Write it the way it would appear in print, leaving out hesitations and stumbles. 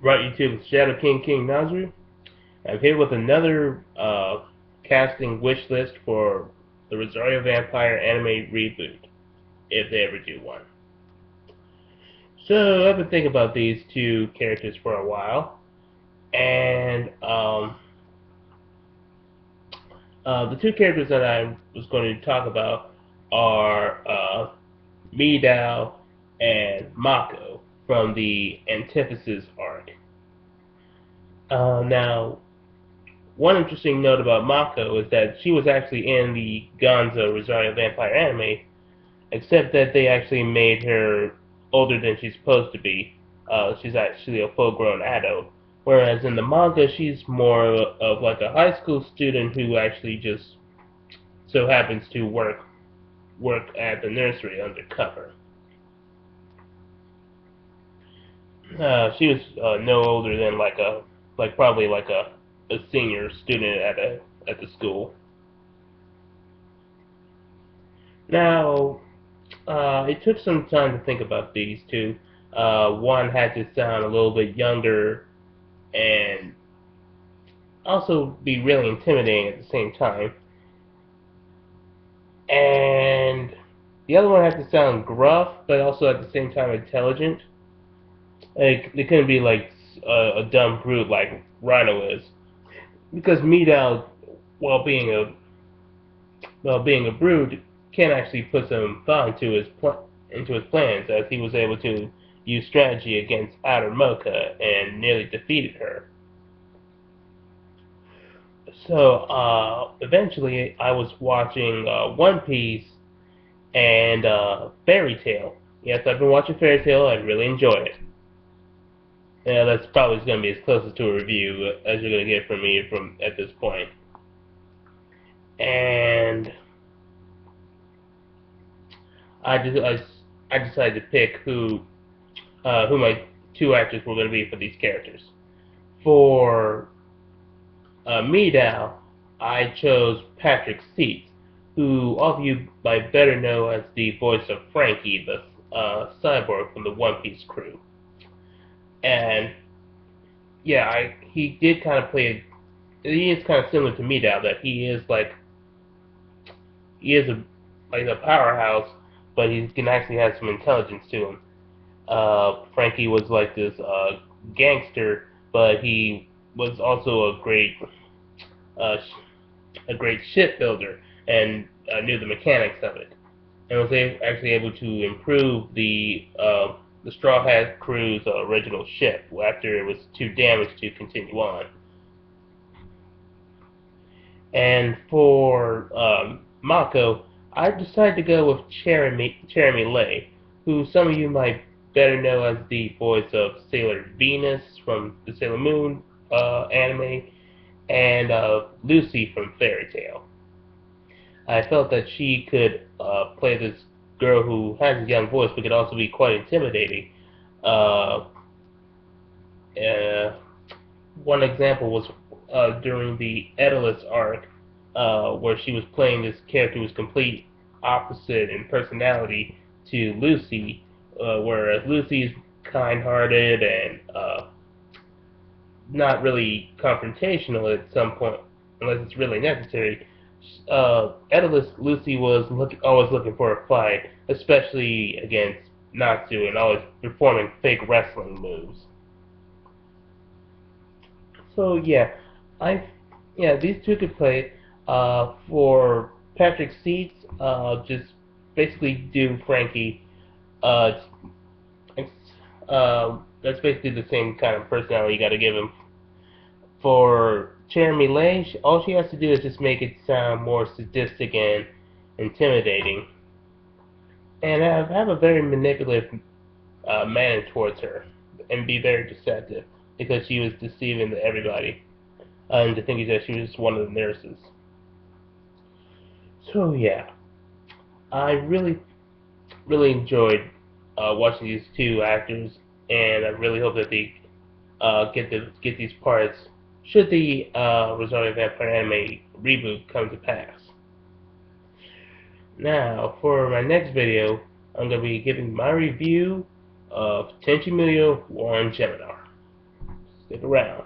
Right, YouTube, it's Shadow King Nazri. I'm here with another casting wish list for the Rosario Vampire anime reboot, if they ever do one. So I've been thinking about these two characters for a while, and the two characters that I was going to talk about are Midou and Mako from the Antithesis arc. Now, one interesting note about Mako is that she was actually in the Gonzo Rosario Vampire anime, except that they actually made her older than she's supposed to be. She's actually a full-grown adult, whereas in the manga she's more of like a high school student who actually just so happens to work at the nursery undercover. She was no older than probably like a senior student at the school. Now, it took some time to think about these two. One had to sound a little bit younger and also be really intimidating at the same time. And the other one had to sound gruff, but also at the same time intelligent. They couldn't be like a dumb brute like Rhino is, because Midou, while being a brute, can actually put some thought into his plans, as he was able to use strategy against Outer Mocha and nearly defeated her. So eventually, I was watching One Piece and Fairy Tail. Yes, I've been watching Fairy Tail. I really enjoy it. Yeah, that's probably going to be as close to a review as you're going to get from me from at this point. And I decided to pick who my two actors were going to be for these characters. For Midou, I chose Patrick Seats, who all of you might better know as the voice of Frankie, the cyborg from the One Piece crew. And yeah, he did kind of play. He is kind of similar to Midou, that he is a powerhouse, but he can actually have some intelligence to him. Frankie was like this gangster, but he was also uh, a great shipbuilder and knew the mechanics of it, and was actually able to improve the Straw Hat crew's original ship after it was too damaged to continue on. And for Mako, I decided to go with Jeremy Lay, who some of you might better know as the voice of Sailor Venus from the Sailor Moon anime, and Lucy from Fairy Tail. I felt that she could play this girl who has a young voice but could also be quite intimidating. Uh, uh, One example was during the Edalus arc, where she was playing this character who was complete opposite in personality to Lucy, whereas Lucy's kind-hearted and not really confrontational at some point, unless it's really necessary. Edalus Lucy was always looking for a fight, especially against Natsu, and always performing fake wrestling moves. So yeah, I these two could play. For Patrick Seats, just basically do Frankie. Uh, that's basically the same kind of personality you got to give him. For Jeremy Lay, all she has to do is just make it sound more sadistic and intimidating, and have a very manipulative manner towards her, and be very deceptive because she was deceiving everybody into thinking that she was just one of the nurses. So yeah, I really enjoyed watching these two actors, and I really hope that they get these parts should the Rosario Vampire anime reboot come to pass. Now, for my next video, I'm going to be giving my review of Tenchi Muyo Warren Geminar. Stick around.